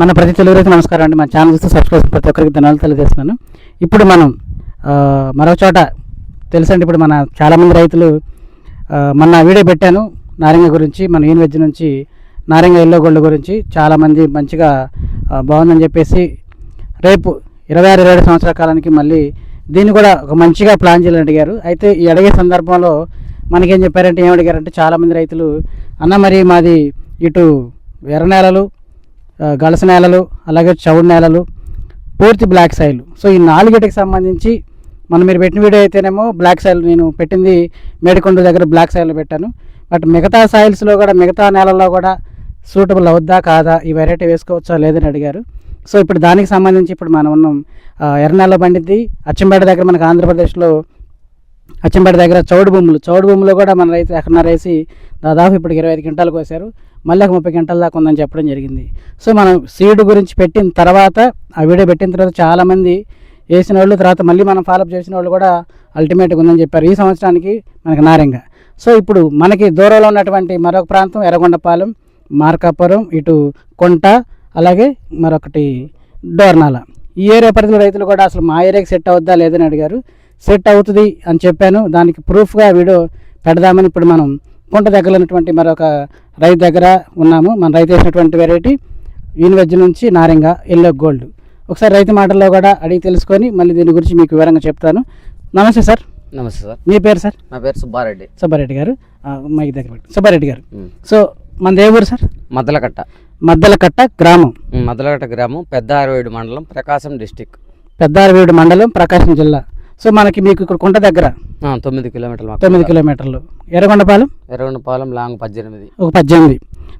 మన ప్రతి తెలుగు రైతు నమస్కారం అండి. మన ఛానల్ చూస్తే సబ్స్క్రైబ్ ప్రతి ఒక్కరికి ధన్యవాదాలు తెలియజేస్తున్నాను. ఇప్పుడు మనం మరో చోట తెలుసండి, ఇప్పుడు మన చాలామంది రైతులు మొన్న వీడియో పెట్టాను నారింజ గురించి, మన యూనివర్సిటీ నుంచి నారింజ ఎల్లో గోల్డ్ గురించి చాలామంది మంచిగా బాగుందని చెప్పేసి రేపు 26-27 సంవత్సరాల కాలానికి మళ్ళీ దీన్ని కూడా ఒక మంచిగా ప్లాన్ చేయాలని అడిగారు. అయితే ఈ అడిగే సందర్భంలో మనకేం చెప్పారంటే, ఏం అడిగారంటే చాలామంది రైతులు అన్న మరి మాది ఇటు ఎర్ర నేలలు, గలస నేలలు, అలాగే చౌడు నేలలు, పూర్తి బ్లాక్ సాయిల్. సో ఈ నాలుగిటికి సంబంధించి మీరు పెట్టిన వీడియో అయితేనేమో బ్లాక్ సాయిల్, నేను పెట్టింది మేడికొండ దగ్గర బ్లాక్ సాయిల్లో పెట్టాను. బట్ మిగతా సాయిల్స్లో కూడా, మిగతా నేలల్లో కూడా సూటబుల్ అవుద్దా కాదా, ఈ వెరైటీ వేసుకోవచ్చా లేదని అడిగారు. సో ఇప్పుడు దానికి సంబంధించి ఇప్పుడు మనం ఉన్నాం ఎర్ర నేలలో పండిద్ది అచ్చంపేట దగ్గర, మనకు ఆంధ్రప్రదేశ్లో అచ్చంపేట దగ్గర చౌడు భూములు కూడా మన రైతు ఎక్కడన్నర వేసి దాదాపు ఇప్పుడు 25 క్వింటాలు కోసారు. మళ్ళీ ఒక 30 క్వింటాల దాకా ఉందని చెప్పడం జరిగింది. సో మనం సీడ్ గురించి పెట్టిన తర్వాత, ఆ వీడియో పెట్టిన తర్వాత చాలామంది వేసిన వాళ్ళు, తర్వాత మళ్ళీ మనం ఫాలోఅప్ చేసిన వాళ్ళు కూడా అల్టిమేట్గా ఉందని చెప్పారు. ఈ సంవత్సరానికి మనకి నారింజ. సో ఇప్పుడు మనకి దూరంలో ఉన్నటువంటి మరొక ప్రాంతం ఎర్రగొండపాలెం, మార్కాపురం, ఇటు కొంట, అలాగే మరొకటి డోర్నాల. ఈ ఏరియా పరిధిలో రైతులు కూడా అసలు మా ఏరియాకి సెట్ అవుద్దా లేదని అడిగారు. సెట్ అవుతుంది అని చెప్పాను. దానికి ప్రూఫ్గా వీడియో పెడదామని ఇప్పుడు మనం కొంట దగ్గర ఉన్నటువంటి మరొక రైతు దగ్గర ఉన్నాము. మన రైతు వేసినటువంటి వెరైటీ యూనివర్సిటీ నుంచి నారింజ ఎల్లో గోల్డ్. ఒకసారి రైతు మాటల్లో కూడా అడిగి తెలుసుకొని మళ్ళీ దీని గురించి మీకు వివరంగా చెప్తాను. నమస్తే సార్. నమస్తే సార్. మీ పేరు సార్? నా పేరు సుబ్బారెడ్డి గారు. మైక్ దగ్గర సుబ్బారెడ్డి గారు. సో మన ఏ ఊరు సార్? మద్దలకట్ట గ్రామం. మద్దలకట్ట గ్రామం, పెద్దారవేడు మండలం, ప్రకాశం డిస్టిక్. పెద్దారవేడు మండలం, ప్రకాశం జిల్లా. సో మనకి మీకు ఇక్కడ కొంట దగ్గర 9 కిలోమీటర్లు. 9 కిలోమీటర్లు. ఎర్రగొండపాలెం లాంగ్ 18. ఒక 18.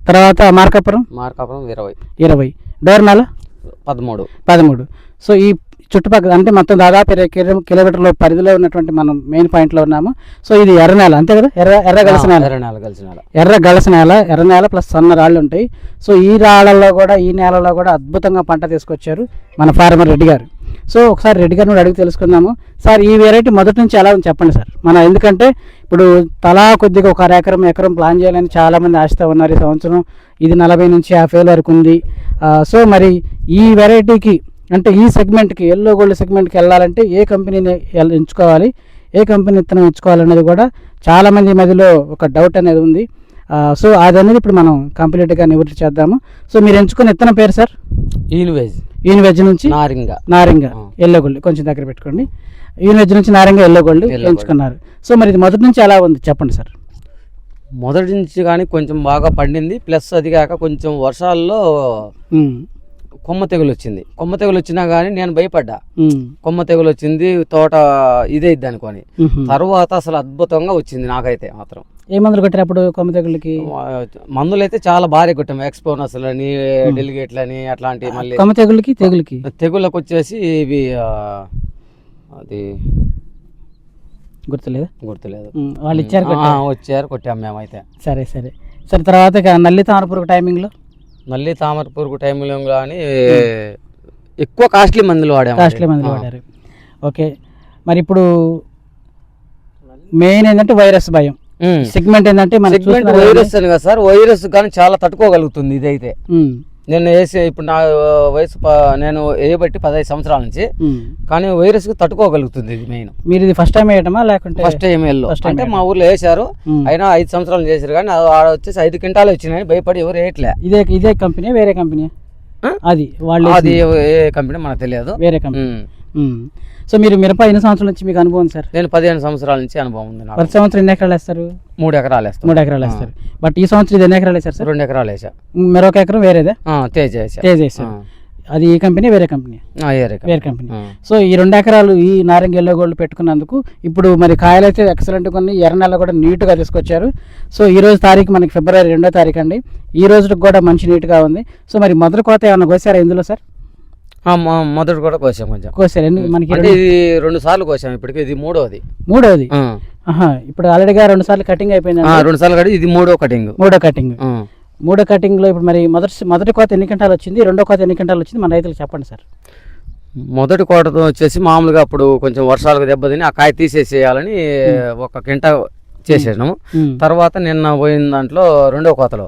తర్వాత మార్కాపురం 20. డోర్నాల 13. సో ఈ చుట్టుపక్కల అంటే మొత్తం దాదాపు 20 కిలోమీటర్ల పరిధిలో ఉన్నటువంటి మనం మెయిన్ పాయింట్లో ఉన్నాము. సో ఇది ఎర్ర నేల అంతే కదా? ఎర్ర గలస నేల, ఎర్ర నేల ప్లస్ సన్న రాళ్ళు ఉంటాయి. సో ఈ రాళ్ళల్లో కూడా, ఈ నేలలో కూడా అద్భుతంగా పంట తీసుకొచ్చారు మన ఫార్మర్ రెడ్డి గారు. సో ఒకసారి రెడ్డి గారిని అడిగి తెలుసుకుందాము. సార్ ఈ వెరైటీ మొదటి నుంచి ఎలా ఉంది చెప్పండి సార్. ఎందుకంటే ఇప్పుడు తలా కొద్దిగా ఒక ఎకరం ప్లాన్ చేయాలని చాలామంది ఆశతో ఉన్నారు. ఈ సంవత్సరం ఇది 40 నుంచి 50 వరకు ఉంది. సో మరి ఈ వెరైటీకి అంటే ఈ సెగ్మెంట్కి, ఎల్లో గోల్డ్ సెగ్మెంట్కి వెళ్ళాలంటే ఏ కంపెనీని ఎంచుకోవాలి, ఏ కంపెనీ విత్తనం ఎంచుకోవాలనేది కూడా చాలామంది మధ్యలో ఒక డౌట్ అనేది ఉంది. సో అదనేది ఇప్పుడు మనం కంప్లీట్గా నివృత్తి చేద్దాము. సో మీరు ఎంచుకున్న విత్తనం పేరు సార్? యూనివర్సిటీ నుంచి నారింజ ఎల్లో గోల్డ్. కొంచెం దగ్గర పెట్టుకోండి. యూనివర్సిటీ నుంచి నారింజ ఎల్లో గోల్డ్ ఎంచుకున్నారు. సో మరి ఇది మొదటి నుంచి ఎలా ఉంది చెప్పండి సార్. మొదటి నుంచి కానీ కొంచెం బాగా పండింది. ప్లస్ అది కాక కొంచెం వర్షాల్లో కొమ్మ తెగులు వచ్చినా కానీ నేను భయపడ్డా. కొమ్మ తెగులు వచ్చింది, తోట ఇదైద్ది అనుకోని. తర్వాత అసలు అద్భుతంగా వచ్చింది నాకైతే మాత్రం. ఏ మందులు కొట్టారు అప్పుడు కొమ్మ తెగులకి? మందులు అయితే చాలా భారీ కొట్టాము. ఎక్స్పోనస్లు అని, డెలిగేట్లు అని, అట్లాంటి. మళ్ళీ కొమ్మ తెగుళ్ళకి వచ్చేసి ఇవి అది గుర్తులేదు. వాళ్ళు వచ్చారు, కొట్టాము మేమైతే. సరే. తర్వాత నల్లి తామర పురుగు టైంలో కానీ ఎక్కువ కాస్ట్లీ మందులు వాడారు. ఓకే. మరి ఇప్పుడు మెయిన్ ఏంటంటే వైరస్ భయం. సెగ్మెంట్ ఏంటంటే వైరస్ అని కదా సార్, వైరస్ కానీ చాలా తట్టుకోగలుగుతుంది ఇదైతే. నేను వేసే ఇప్పుడు నా వయసు నేను వేయబట్టి 15 సంవత్సరాల నుంచి, కానీ వైరస్ కు తట్టుకోగలుగుతుంది ఇది మెయిన్. మీరు ఇది ఫస్ట్ టైం వేయటమా లేకుంటే? ఫస్ట్ టైం అంటే మా ఊర్లో వేసారు, అయినా 5 సంవత్సరాలు చేశారు, కానీ వచ్చేసి 5 క్వింటాలు వచ్చినాయి. భయపడి ఎవరు వేయట్లే. ఇదే కంపెనీ వేరే కంపెనీ? అది ఏ కంపెనీ మనకు తెలియదు, వేరే కంపెనీ. సో మీరు మిరప ఎన్ని సంవత్సరాల నుంచి మీకు అనుభవం సార్? నేను 15 సంవత్సరాల నుంచి అనుభవం ఉంది. ప్రతి సంవత్సరం ఎన్ని ఎకరాలు వేస్తారు? 3 ఎకరాలు వేస్తారు. బట్ ఈ సంవత్సరం ఇది ఎన్ని ఎకరాలు వేస్తారు సార్? 2 ఎకరాలు వేసా. మరొక ఎకరం వేరేదే? తేజ్ వేసారు. అది ఈ కంపెనీ వేరే కంపెనీ? వేరే కంపెనీ. సో ఈ 2 ఎకరాలు ఈ నారింజ ఎల్లో గోల్డ్ పెట్టుకున్నందుకు ఇప్పుడు మరి కాయలు అయితే ఎక్సలెంట్ కొన్ని, ఎర్ర నెల కూడా నీట్గా తీసుకొచ్చారు. సో ఈ రోజు తారీఖు మనకి ఫిబ్రవరి 2వ తారీఖు అండి. ఈ రోజుకి కూడా మంచి నీట్గా ఉంది. సో మరి మొదటి కోత ఏమన్నా కోసారా ఇందులో సార్? మొదటి కూడా కోసాం, కొంచెం కోసారు. మనకి ఇది 2 సార్లు కోసాం, ఇప్పటికి ఇది మూడోది. ఇప్పుడు ఆల్రెడీగా 2 సార్లు కటింగ్ అయిపోయింది. 2 సార్లు కట్టి ఇది మూడో కటింగ్ లో ఇప్పుడు మరి మొదటి కోత ఎన్ని క్వింటాలు వచ్చింది, రెండో కోత ఎన్ని క్వింటాలు వచ్చింది మన రైతులకు చెప్పండి సార్. మొదటి కోటతో వచ్చేసి మామూలుగా అప్పుడు కొంచెం వర్షాలకు దెబ్బతిని ఆ కాయ తీసేసేయాలని 1 క్వింటా చేసేసినాము. తర్వాత నిన్న పోయిన దాంట్లో రెండో కోతలో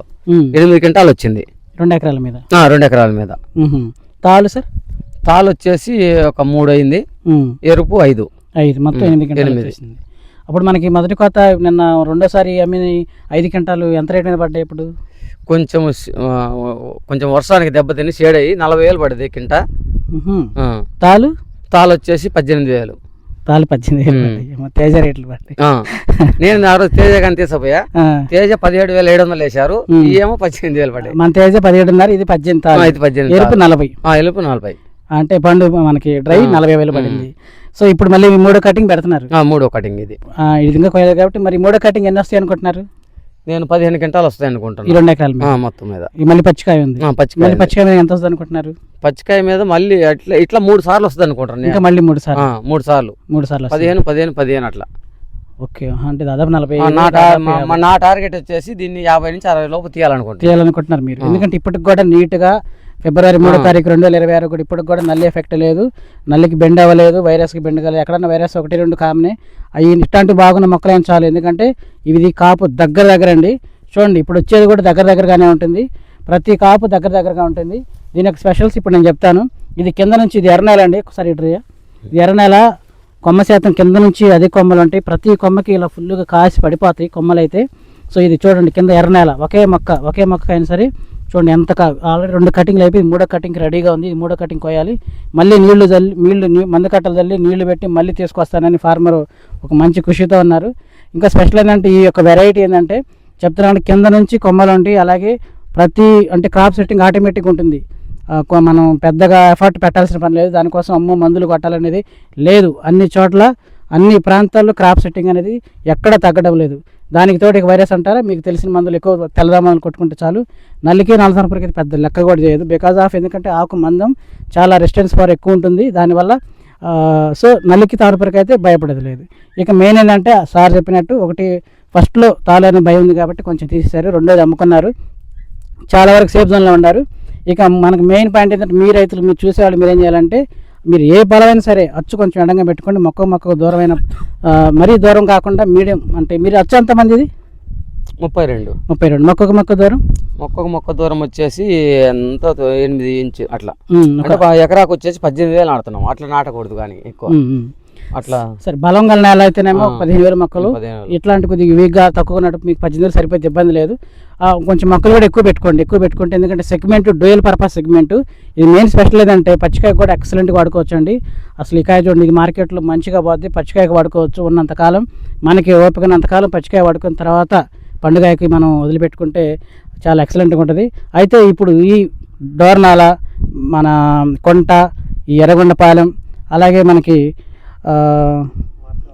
8 క్వింటాలు వచ్చింది. 2 ఎకరాల మీద 2 ఎకరాల మీద. తాళ్ళు సార్? తాళ్ళు వచ్చేసి ఒక 3 అయింది, ఎరుపు 5 మొత్తం 8 క్వింటాలు వచ్చేసింది. అప్పుడు మనకి మొదటి కోత నిన్న రెండోసారి అమ్మిన 5 క్వింటాలు ఎంత రేట్ మీద పడ్డాయి? ఇప్పుడు కొంచెం వర్షానికి దెబ్బతిని షేడ్ అయ్యి 40,000 పడింది కింట. తాళ్ళు వచ్చేసి 18,000. తాళ్ళు 18,000 తేజ రేట్లు పడ్డాయి. నేను ఆ రోజు తేజ కానీ తీసపోయా, తేజ 17,700 వేసారు, ఏమో 18,000 పడ్డాయి. మన తేజ 17,500, ఇది 18. ఇది 18, ఎరుపు 40. ఎరుపు 40 అంటే పండు మనకి డ్రై 40,000 పడింది. సో ఇప్పుడు మళ్ళీ 3వ కటింగ్ పెడుతున్నారు. 3వ కటింగ్ ఇది ఇంకా కోయలేదు కాబట్టి మరి 3వ కటింగ్ ఎన్ని వస్తాయి అనుకుంటున్నారు? నేను 15 క్వింటాలు వస్తాయి అనుకుంటున్నాను. ఈ 2 ఎకరాల మీద మొత్తం మీద. మళ్ళీ పచ్చికాయ ఉంది. పచ్చికాయ మీద ఎంత వస్తుంది అనుకుంటున్నారు? పచ్చికాయ మీద మళ్ళీ ఇట్లా 3 సార్లు వస్తుంది అనుకుంటున్నాను. ఇంకా మళ్ళీ 3 సార్లు 3 సార్లు 15 అట్లా. ఓకే, అంటే దాదాపు 40. నా టార్గెట్ వచ్చేసి దీన్ని 50 నుంచి 60 లోపు తీయాలనుకుంటున్నారు మీరు. ఎందుకంటే ఇప్పటికి కూడా నీట్గా ఫిబ్రవరి 3వ తారీఖు 2026 కూడా ఇప్పటికి కూడా నల్లి ఎఫెక్ట్ లేదు, నల్లికి బెండ్ అవ్వలేదు, వైరస్కి బెండ్ కాలేదు. ఎక్కడన్నా వైరస్ 1-2 కామనే అవి. ఇట్లాంటి బాగున్న మొక్కలేం చాలు, ఎందుకంటే ఇది కాపు దగ్గర అండి. చూడండి ఇప్పుడు వచ్చేది కూడా దగ్గరగానే ఉంటుంది, ప్రతి కాపు దగ్గరగా ఉంటుంది. దీని యొక్క స్పెషల్స్ ఇప్పుడు నేను చెప్తాను. ఇది కింద నుంచి, ఇది ఎర్రనేల అండి. ఒకసారి ఇది ఎర్రనేల, కొమ్మ శాతం కింద నుంచి అధిక కొమ్మలు ఉంటాయి. ప్రతి కొమ్మకి ఇలా ఫుల్గా కాసి పడిపోతాయి కొమ్మలు అయితే. సో ఇది చూడండి కింద ఎర్రనేల, ఒకే మొక్క అయినా సరే చూడండి ఎంత ఆల్రెడీ 2 కటింగ్లు అయిపోయి 3వ కటింగ్కి రెడీగా ఉంది. 3వ కటింగ్ కోయాలి. మళ్ళీ మందు కట్టలు చల్లి నీళ్లు పెట్టి మళ్ళీ తీసుకొస్తానని ఫార్మర్ ఒక మంచి కృషితో ఉన్నారు. ఇంకా స్పెషల్ ఏంటంటే ఈ యొక్క వెరైటీ ఏంటంటే చెప్తున్నాను, కింద నుంచి కొమ్మలు ఉంటాయి. అలాగే అంటే క్రాప్ సెట్టింగ్ ఆటోమేటిక్ ఉంటుంది. మనం పెద్దగా ఎఫర్ట్ పెట్టాల్సిన పని లేదు, దానికోసం మందులు కొట్టాలనేది లేదు. అన్ని చోట్ల అన్ని ప్రాంతాల్లో క్రాప్ సెట్టింగ్ అనేది ఎక్కడ తగ్గడం లేదు. దానికి తోటి వైరస్ అంటారా, మీకు తెలిసిన మందులు ఎక్కువ తెల్లదామని కొట్టుకుంటే చాలు. నల్లికి నల్లసనపురికి పెద్ద లెక్క కూడా చేయదు, బికాజ్ ఆఫ్ ఎందుకంటే ఆకు మందం చాలా రెసిస్టెన్స్ పవర్ ఎక్కువ ఉంటుంది దానివల్ల. సో నల్లికి తామరపురికి అయితే భయపడేది లేదు. ఇక మెయిన్ ఏంటంటే సార్ చెప్పినట్టు ఒకటి ఫస్ట్లో తాళని భయం ఉంది కాబట్టి కొంచెం తీసేశారు, రెండోది అమ్ముకున్నారు, చాలా వరకు సేఫ్ జోన్లో ఉన్నారు. ఇక మనకు మెయిన్ పాయింట్ ఏంటంటే మీ రైతులు మీరు చూసేవాళ్ళు మీరు ఏం చేయాలంటే మీరు ఏ బలమైనా సరే అచ్చు కొంచెం ఎడంగా పెట్టుకోండి. మొక్కకు దూరమైన మరీ దూరం కాకుండా మీడియం. అంటే మీరు అచ్చు ఎంతమంది? ఇది 32. మొక్క దూరం వచ్చేసి ఎంత 8 ఇంచు అట్లా. ఎకరాకు వచ్చేసి 18,000 నాటుతున్నాం. అట్లా నాటకూడదు కానీ ఎక్కువ అట్లా. సరే బలం గల నేల అయితేనేమో 15,000 మొక్కలు, ఇట్లాంటి కొద్దిగా వీక్గా తక్కువ ఉన్నట్టు మీకు 18,000 సరిపోతే ఇబ్బంది లేదు. కొంచెం మొక్కలు కూడా ఎక్కువ పెట్టుకుంటే ఎందుకంటే సెగ్మెంట్ డ్యూయల్ పర్పస్ సెగ్మెంట్. ఇది మెయిన్ స్పెషల్ ఏదంటే పచ్చికాయ కూడా ఎక్సలెంట్గా వాడుకోవచ్చు అండి. అసలు ఈ కాయ చూడండి, ఇది మార్కెట్లో మంచిగా పోద్ది. పచ్చికాయకి వాడుకోవచ్చు ఉన్నంతకాలం, మనకి ఓపికనంతకాలం పచ్చికాయ వాడుకున్న తర్వాత పండుగకి మనం వదిలిపెట్టుకుంటే చాలా ఎక్సలెంట్గా ఉంటుంది. అయితే ఇప్పుడు ఈ డోర్నాల, మన కొంట, ఈ ఎర్రగొండపాలెం, అలాగే మనకి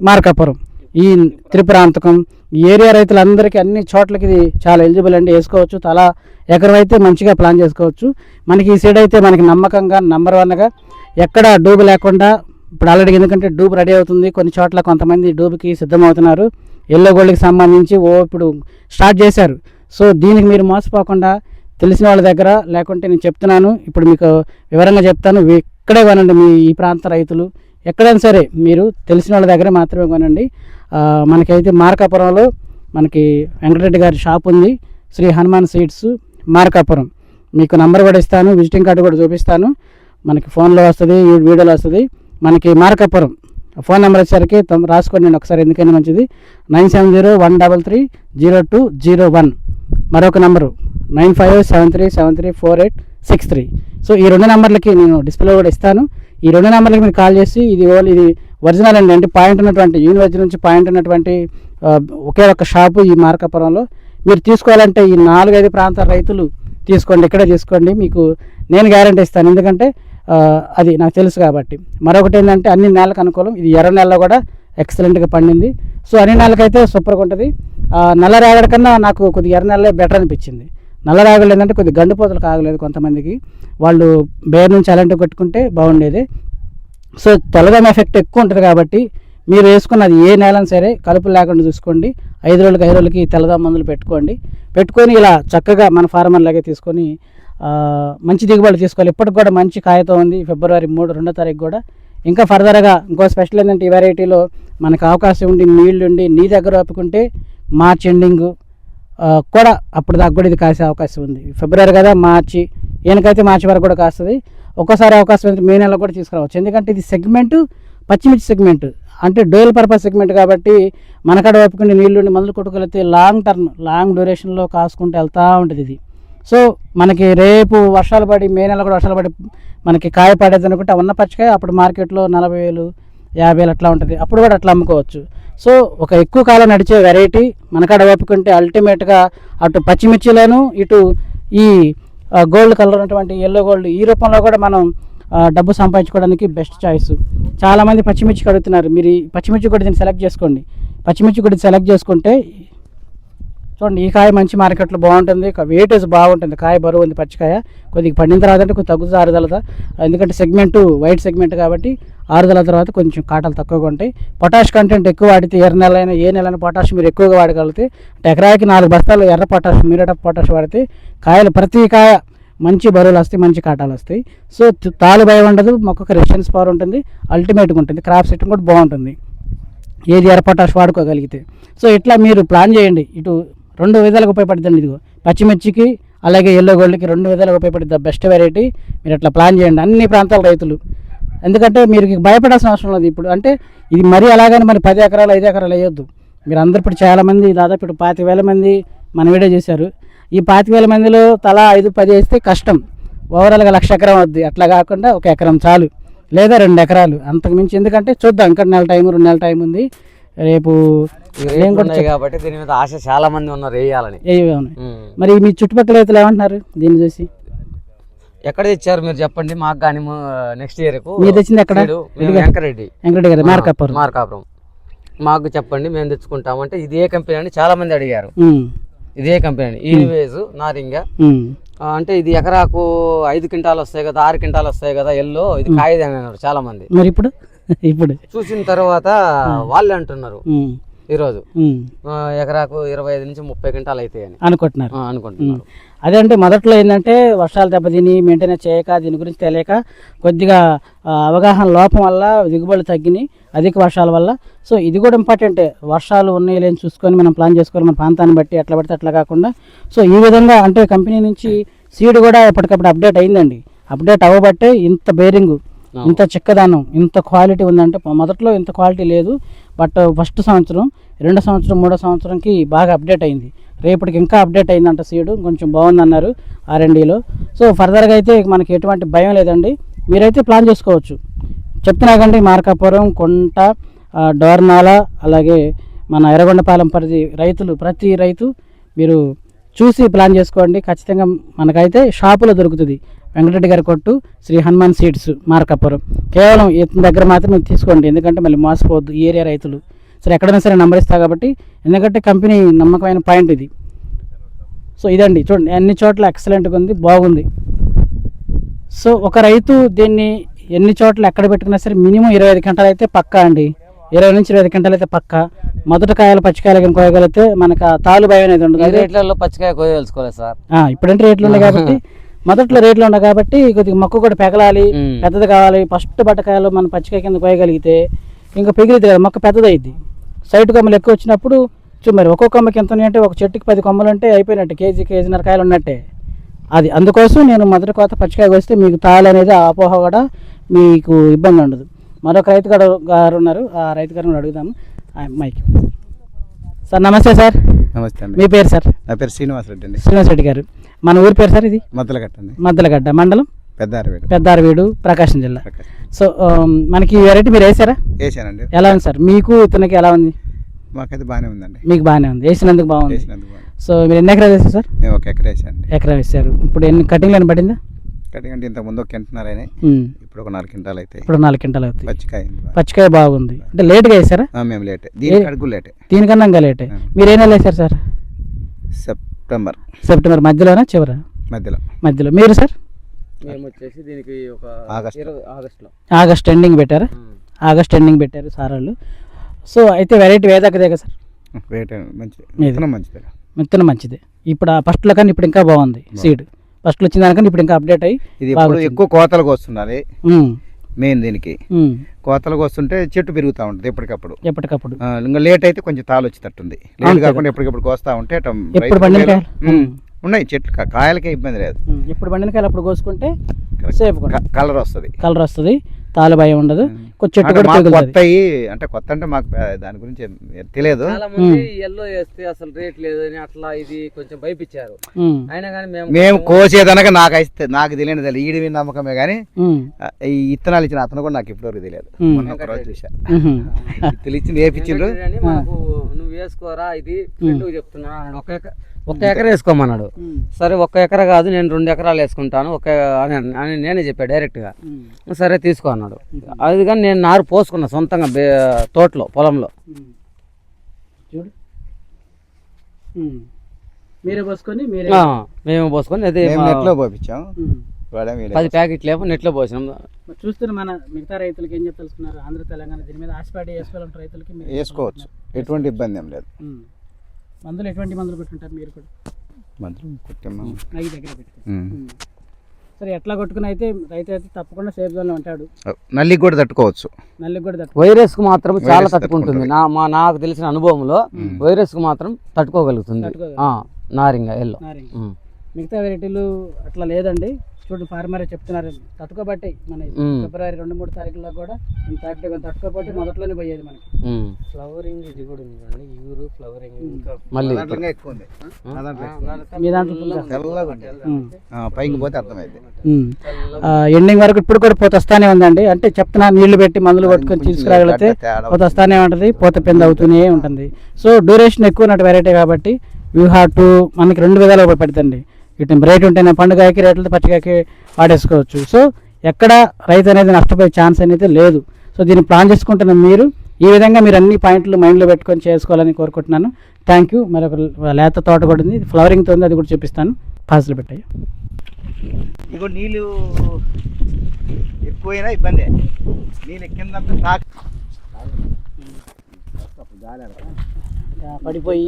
మార్కాపురం, ఈ త్రిపురాంతకం, ఈ ఏరియా రైతులందరికీ అన్ని చోట్లకి ఇది చాలా ఎలిజిబుల్ అండి. వేసుకోవచ్చు. తలా ఎకరం అయితే మంచిగా ప్లాన్ చేసుకోవచ్చు. మనకి ఈ సైడ్ అయితే మనకి నమ్మకంగా నంబర్ 1గా ఎక్కడ డూబు లేకుండా ఇప్పుడు ఆల్రెడీ, ఎందుకంటే డూబు రెడీ అవుతుంది కొన్ని చోట్ల, కొంతమంది డూబుకి సిద్ధమవుతున్నారు. ఎల్లో గోల్డ్కి సంబంధించి ఇప్పుడు స్టార్ట్ చేశారు. సో దీనికి మీరు మోసపోకుండా తెలిసిన వాళ్ళ దగ్గర, లేకుంటే నేను చెప్తున్నాను ఇప్పుడు మీకు వివరంగా చెప్తాను, ఇక్కడే కొనండి. మీ ఈ ప్రాంత రైతులు ఎక్కడైనా సరే మీరు తెలిసిన వాళ్ళ దగ్గర మాత్రమే కొనండి. మనకైతే మార్కాపురంలో మనకి వెంకటరెడ్డి గారి షాప్ ఉంది, శ్రీ హనుమాన్ సీడ్స్ మార్కాపురం. మీకు నంబర్ కూడా ఇస్తాను, విజిటింగ్ కార్డు కూడా చూపిస్తాను. మనకి ఫోన్లో వస్తుంది, వీడియోలో వస్తుంది. మనకి మార్కాపురం ఫోన్ నెంబర్ వచ్చేసరికి రాసుకోండి నేను ఒకసారి, ఎందుకైనా మంచిది. 9701330201. మరొక నంబరు 9573734863. సో ఈ 2 నెంబర్లకి నేను డిస్ప్లే కూడా ఇస్తాను. ఈ 2 నెంబర్లకి మీరు కాల్ చేసి ఇది ఒరిజినల్ అండి, అంటే పాయింట్ ఉన్నటువంటి యూనివర్సిటీ నుంచి పాయింట్ ఉన్నటువంటి ఒకే ఒక్క షాపు ఈ మార్కాపురంలో. మీరు తీసుకోవాలంటే ఈ 4-5 ప్రాంతాల రైతులు తీసుకోండి, ఇక్కడే తీసుకోండి, మీకు నేను గ్యారంటీ ఇస్తాను. ఎందుకంటే అది నాకు తెలుసు కాబట్టి. మరొకటి ఏంటంటే అన్ని నేలకు అనుకూలం. ఇది ఎర్ర నెలలో కూడా ఎక్సలెంట్గా పండింది. సో అన్ని నెలలకైతే సూపర్గా ఉంటుంది. నల్ల రేగడి కన్నా నాకు కొద్దిగా ఎర్ర నెలలే బెటర్ అనిపించింది. నల్ల రేగడి ఏంటంటే కొద్దిగా గండుపోతలు కాగలేదు కొంతమందికి, వాళ్ళు బేర్ నుంచి అలాంటివి కొట్టుకుంటే బాగుండేది. సో తెల్లదం ఎఫెక్ట్ ఎక్కువ ఉంటుంది కాబట్టి మీరు వేసుకున్నది ఏ నేలని సరే కలుపులు లేకుండా చూసుకోండి. 5 రోజులకి తెల్లదం మందులు పెట్టుకొని ఇలా చక్కగా మన ఫార్మర్ లాగే తీసుకొని మంచి దిగుబడి తీసుకోవాలి. ఇప్పటికి కూడా మంచి కాయతో ఉంది. ఫిబ్రవరి 2వ తారీఖు కూడా ఇంకా ఫర్దర్గా ఇంకో స్పెషల్ ఏంటంటే ఈ వెరైటీలో మనకు అవకాశం ఉండి నీళ్లుండి నీ దగ్గర ఒప్పుకుంటే మార్చ్ ఎండింగ్ కూడా అప్పుడు దాకా కూడా ఇది కాసే అవకాశం ఉంది. ఫిబ్రవరి కదా, మార్చి, ఈయనకైతే మార్చి వరకు కూడా కాస్తుంది. ఒక్కోసారి అవకాశం అయితే మే నెలలో కూడా తీసుకురావచ్చు. ఎందుకంటే ఇది సెగ్మెంటు పచ్చిమిర్చి సెగ్మెంట్, అంటే డోయల్ పర్పస్ సెగ్మెంట్ కాబట్టి మనకాడ వైపుకుని నీళ్ళు మందులు కొట్టుకెళ్తే లాంగ్ టర్మ్, లాంగ్ డ్యూరేషన్లో కాసుకుంటూ వెళ్తూ ఉంటుంది ఇది. సో మనకి రేపు వర్షాలు పడి, మే నెల కూడా వర్షాలు పడి మనకి కాయ పడేది అనుకుంటే ఉన్న పచ్చికాయ అప్పుడు మార్కెట్లో 40,000 50,000 అట్లా ఉంటుంది. అప్పుడు కూడా అట్లా అమ్ముకోవచ్చు. సో ఒక ఎక్కువ కాలం నడిచే వెరైటీ మనకాడ వైపుకుంటే అల్టిమేట్గా అటు పచ్చిమిర్చిలోను, ఇటు ఈ గోల్డ్ కలర్ ఉన్నటువంటి ఎల్లో గోల్డ్, ఈ రూపంలో కూడా మనం డబ్బు సంపాదించుకోవడానికి బెస్ట్ చాయిస్. చాలామంది పచ్చిమిర్చికి అడుగుతున్నారు, మీరు ఈ పచ్చిమిర్చి కూడా దీన్ని సెలెక్ట్ చేసుకోండి. పచ్చిమిర్చి కూడా సెలెక్ట్ చేసుకుంటే చూడండి, ఈ కాయ మంచి మార్కెట్లో బాగుంటుంది, వెయిటేజ్ బాగుంటుంది, కాయ బరువు ఉంది. పచ్చికాయ కొద్దిగా పండిన తర్వాత అంటే కొద్దిగా తగ్గుతుంది ఆరుదలత, ఎందుకంటే సెగ్మెంటు వైట్ సెగ్మెంట్ కాబట్టి ఆరుదల తర్వాత కొంచెం కాటలు తక్కువగా ఉంటాయి. పొటాష్ కంటెంట్ ఎక్కువ వాడితే ఏ నెలైనా పొటాష్ మీరు ఎక్కువగా వాడగలిగితే ఎకరాకి 4 బస్తాలు ఎర్ర పొటాష్, మ్యూరేట్ ఆఫ్ పొటాష్ వాడితే కాయలు ప్రతి కాయ మంచి బరువులు వస్తాయి, మంచి కాటాలు వస్తాయి. సో తాలు భయం ఉండదు, మొక్కకు రెసిస్టెన్స్ పవర్ ఉంటుంది, అల్టిమేట్గా ఉంటుంది, క్రాప్ సెట్టింగ్ కూడా బాగుంటుంది ఏది ఎర్ర పొటాష్ వాడుకోగలిగితే. సో ఇట్లా మీరు ప్లాన్ చేయండి. ఇటు 2 విధాలుగా ఉపయోగపడుతుంది. ఇదిగో పచ్చిమిర్చికి అలాగే ఎల్లో గోల్డ్కి 2 విధాలుగా ఉపయోగపడుతుంది. Best variety. మీరు అట్లా ప్లాన్ చేయండి అన్ని ప్రాంతాల రైతులు. ఎందుకంటే మీరు భయపడాల్సిన అవసరం లేదు. ఇప్పుడు అంటే ఇది మరీ అలాగని మరి 10 ఎకరాలు 5 ఎకరాలు వేయొద్దు. మీరు అందరు ఇప్పుడు చాలామంది దాదాపు ఇప్పుడు 25,000 మంది మన వీడియో చేశారు. ఈ 25,000 మందిలో తలా 5-10 వేస్తే కష్టం. ఓవరాల్గా 1,00,000 ఎకరం అవుద్ది. అట్లా కాకుండా 1 ఎకరం చాలు, లేదా 2 ఎకరాలు, అంతకు మించి. ఎందుకంటే చూద్దాం, ఇంకా 1 నెల టైం 2 నెలల టైం ఉంది. రేపు కాబట్టి దీని మీద ఆశ చాలా మంది ఉన్నారు వేయాలని. మరి మీ చుట్టుపక్కల రైతులు ఏమంటున్నారు దీన్ని చూసి? ఎక్కడ తెచ్చారు మీరు చెప్పండి మాకు, కానీ నెక్స్ట్ ఇయర్ మీరు తెచ్చింది ఎక్కడ? వెంకరెడ్డి గారు, మార్కాపురం. మాకు చెప్పండి, మేము తెచ్చుకుంటాం. అంటే ఇదే కంపెనీ అని చాలా మంది అడిగారు. ఇదే కంపెనీ ఈనివేజ్ నారింగ. అంటే ఇది ఎకరాకు 5 క్వింటాలు వస్తాయి కదా, 6 క్వింటాలు వస్తాయి కదా ఎల్లో, ఇది కాయది అని అన్నారు చాలా మంది. మరి ఇప్పుడు చూసిన తర్వాత వాళ్ళే అంటున్నారు ఈరోజు ఎకరాకు 25 నుంచి 30 క్వింటాలు అవుతాయి అని అనుకుంటున్నారు. అదే అంటే మొదట్లో ఏంటంటే వర్షాలు దెబ్బతిని మెయింటెనెన్స్ చేయక, దీని గురించి తెలియక, కొద్దిగా అవగాహన లోపం వల్ల దిగుబడులు తగ్గినాయి అధిక వర్షాల వల్ల. సో ఇది కూడా ఇంపార్టెంటే, వర్షాలు ఉన్నాయి లేని చూసుకొని మనం ప్లాన్ చేసుకోవాలి, మన ప్రాంతాన్ని బట్టి ఎట్లా పడితే అట్లా కాకుండా. సో ఈ విధంగా అంటే కంపెనీ నుంచి సీడ్ కూడా ఎప్పటికప్పుడు అప్డేట్ అయిందండి. అప్డేట్ అవ్వబట్టే ఇంత బేరింగ్, ఇంత చిక్కదానం, ఇంత క్వాలిటీ ఉందంటే. మొదట్లో ఇంత క్వాలిటీ లేదు, బట్ ఫస్ట్ సంవత్సరం, 2వ సంవత్సరం, 3వ సంవత్సరంకి బాగా అప్డేట్ అయింది. రేపటికి ఇంకా అప్డేట్ అయిందంట సీడ్, కొంచెం బాగుందన్నారు R&Dలో. సో ఫర్దర్గా అయితే మనకి ఎటువంటి భయం లేదండి, మీరైతే ప్లాన్ చేసుకోవచ్చు. చెప్తున్నా కండి, మార్కాపురం, కొంట, డోర్నాల, అలాగే మన ఎర్రగొండపాలెం పరిధి రైతులు, ప్రతి రైతు మీరు చూసి ప్లాన్ చేసుకోండి. ఖచ్చితంగా మనకైతే షాపులో దొరుకుతుంది. వెంకటరెడ్డి గారి కొట్టు, శ్రీ హనుమాన్ సీడ్స్, మార్కాపురం. కేవలం ఇతని దగ్గర మాత్రమే తీసుకోండి, ఎందుకంటే మళ్ళీ మోసపోవద్దు ఈ ఏరియా రైతులు. సరే ఎక్కడైనా సరే నెంబర్ ఇస్తా కాబట్టి, ఎందుకంటే కంపెనీ నమ్మకమైన పాయింట్ ఇది. సో ఇదండి చూడండి, అన్ని చోట్ల ఎక్సలెంట్గా ఉంది, బాగుంది. సో ఒక రైతు దీన్ని ఎన్ని చోట్ల ఎక్కడ పెట్టుకున్నా సరే మినిమం 25 క్వింటాలు అయితే పక్కా అండి. 20 నుంచి 25 క్వింటాలు అయితే పక్కా. మొదటి కాయలు పచ్చికాయలు కానీ కోయగలిగితే మనకు తాలు భయం అనేది ఉండదు. రేట్లలో పచ్చికాయ కోయగలుసుకోలేదు సార్. ఇప్పుడంటే రేట్లు ఉన్నాయి కాబట్టి, మొదట్లో రేట్లు ఉన్నాయి కాబట్టి కొద్దిగా మొక్క కూడా పెగలాలి, పెద్దది కావాలి. ఫస్ట్ బట్టకాయలు మనం పచ్చికాయ కింద కోయగలిగితే ఇంకా పెగిలిది కదా, మొక్క పెద్దదైద్ది. సైడ్ కొమ్మలు ఎక్కువ వచ్చినప్పుడు మరి ఒక్కొక్క కొమ్మకి ఎంత అంటే ఒక చెట్టుకి 10 కొమ్మలు అంటే అయిపోయినట్టు, కేజీన్నర కాయలు ఉన్నట్టే. అది అందుకోసం నేను మొదటి కోత పచ్చికాయ కోస్తే మీకు తాళి అనేది అపోహ కూడా మీకు ఇబ్బంది ఉండదు. మరొక రైతు గారు ఉన్నారు, ఆ రైతు గారిని అడుగుదాము. Mike sir. నమస్తే సార్. నమస్తే అండి. మీ పేరు సార్? నా పేరు శ్రీనివాసరెడ్డి అండి. శ్రీనివాసరెడ్డి గారు. మన ఊరి పేరు సార్? ఇది మద్దలగడ్డ అండి. మద్దలగడ్డ మండలం, పెద్దారవీడు, ప్రకాశం జిల్లా. సో మనకి వెరైటీ మీరు వేసారా? వేసానండి. ఎలా ఉంది సార్ మీకు, ఇతనికి ఎలా ఉంది? మాకైతే బాగానే ఉందండి. మీకు బాగానే ఉంది, వేసినందుకు బాగుంది. సో మీరు ఎన్ని ఎకరాలు వేసారు సార్? నేను 1 ఎకరా వేసాను. ఎకరా వేసారు. ఇప్పుడు ఎన్ని కటింగ్లు అని పడిందా? కటింగ్ అంటే ఇంతకుముందు 1 క్వింటాల్ అయినాయి, ఇప్పుడు ఒక 4 క్వింటాలు అవుతాయి. ఇప్పుడు 4 క్వింటాలు అవుతాయి. పచ్చికాయ బాగుంది. అంటే లేట్గా వేసారా? మేము లేటే, దీనికి అడుగు లేటే, దీనికన్నా ఇంకా లేటే. మీరు ఏ నెల వేసారు సార్? సెప్టెంబర్ మధ్యలోనా చివరా? మధ్యలో. మీరు సార్? మేము వచ్చేసి దీనికి ఒక ఆగస్ట్ ఎండింగ్ పెట్టారా? ఆగస్ట్ ఎండింగ్ పెట్టారు సార్ వాళ్ళు. సో అయితే వెరైటీ వేదకదే కదా సార్? విత్తనం మంచిదే. ఇప్పుడు ఫస్ట్లో కానీ ఇప్పుడు ఇంకా బాగుంది సీడ్. ఫస్ట్లో వచ్చిన దానికన్నా ఇప్పుడు ఇంకా అప్డేట్ అయ్యి ఎక్కువ కోతలకు వస్తున్నది. మెయిన్ దీనికి ఉమ్. కోతలకు వస్తుంటే చెట్టు పెరుగుతూ ఉంటుంది ఎప్పటికప్పుడు. ఎప్పటికప్పుడు ఇంకా లేట్ అయితే కొంచెం తాలు వచ్చేటట్టుంది. లేట్ కాకుండా ఎప్పటికప్పుడు కోస్తా ఉంటే ఎప్పుడు పండిన కాయలు? ఉన్నాయి చెట్లు కాయలకే ఇబ్బంది లేదు. ఎప్పుడు పండిన కాయలు అప్పుడు కోసుకుంటే సేఫ్ కలర్ వస్తుంది. కలర్ వస్తుంది, తాలు భయం ఉండదు. కొంచెం చెట్టు కూడా మాకు పెరుగుతుంది. కొత్తవి అంటే కొత్త అంటే మాకు దాని గురించి తెలియదు. చాలా మంది ఎల్లో వేస్తే అసలు రేట్ లేదు అని అట్లా ఇది కొంచెం భయపించారు. ఉమ్. అయినా కానీ మేము కోసేదనక నాకు తెలియని తెలియదు. ఈడి నమ్మకమే కానీ ఉమ్. ఈ ఇత్తనాలు ఇచ్చిన అతను కూడా నాకు ఇప్పటివరకు తెలియదు. మొన్న ఒక రోజు చూసా ఉహు. తెలిసింది వేపించిండ్రు. మనకు నువ్వు వేసుకోరా ఇది ఫ్రెండ్ చెప్తున్నా అన్నాడు. ఒక్క ఎకర వేసుకోమన్నాడు. సరే 1 ఎకరా కాదు నేను 2 ఎకరాలు వేసుకుంటాను అని నేనే చెప్పా డైరెక్ట్ గా. సరే తీసుకో అన్నాడు. అది కానీ నేను నారు పోసుకున్నా సొంతంగా తోటలో పొలంలో. చూడు మీరే పోసుకొని మీరే మేము పోసుకొని అదే మేము నెట్లో పోపించాం. 10 ప్యాకెట్లు ఏమో నెట్లో పోసినాం. చూస్తున్న మన మిగతా రైతులకి ఏం చెప్తున్నారు? ఆంధ్ర తెలంగాణ దీని మీద ఆశపాటి వేసుకోవాలంటే రైతులకి మీరు వేసుకోవచ్చు, ఎటువంటి ఇబ్బంది ఏం లేదు. మందులు ఎటువంటి మందులు పెట్టుంటారు మీరు కూడా? మందులు కొట్టాము. నగి దగ్గర పెట్టుకో. సరే ఎట్లా కొట్టుకుని అయితే రైతు అయితే తప్పకుండా సేఫ్ జోన్లో ఉంటాడు. నల్లికి కూడా తట్టుకోవచ్చు. నల్లికి కూడా వైరస్ కు మాత్రం చాలా తట్టుకుంటుంది. నాకు తెలిసిన అనుభవంలో వైరస్ కు మాత్రం తట్టుకోగలుగుతుంది నారింగ ఎల్లో. మిగతా వెరైటీలు అట్లా లేదండి. చూడు ఫార్మర్ చెప్తున్నారు తట్టుకోబట్టి మన ఫిబ్రవరి 2-3 తారీఖుల్లో కూడా తట్టుకోబట్టి మొదట్లోనే పోయేది మనకి. ఫ్లవరింగ్ ఇది కూడా ఉందండి. యూరు ఫ్లవరింగ్ మళ్ళీ మీ దాంట్లో పైకి పోతే అర్థమైంది. ఎండింగ్ వరకు ఇప్పుడు కూడా పోత వస్తానే ఉందండి. అంటే చెప్తున్నా నీళ్లు పెట్టి మందులు కొట్టుకొని తీసుకురాగలిగితే పోత వస్తానే ఉంటుంది, పోత పెంద అవుతూనే ఉంటుంది. సో డ్యూరేషన్ ఎక్కువ ఉన్నట్టు వెరైటీ కాబట్టి యూ హ్యావ్ టు మనకి 2 విధాలు ఉపయోగపడుతుంది. ఇటు రేట్ ఉంటేనే పండుగకి రేట్లతో పచ్చికాయకి వాడేసుకోవచ్చు. సో ఎక్కడ రైతు అనేది నష్టపోయే ఛాన్స్ అనేది లేదు. సో దీన్ని ప్లాన్ చేసుకుంటున్న మీరు ఈ విధంగా మీరు అన్ని పాయింట్లు మైండ్లో పెట్టుకొని చేసుకోవాలని కోరుకుంటున్నాను. Thank you. మరొక లేత తోట కూడా ఉంది, ఫ్లవరింగ్తో ఉంది, అది కూడా చూపిస్తాను. పాసులు పెట్టాయి. ఇగో నీళ్ళు ఎక్కువైనా ఇబ్బంది. నీళ్ళు ఎక్కిందంతా పడిపోయి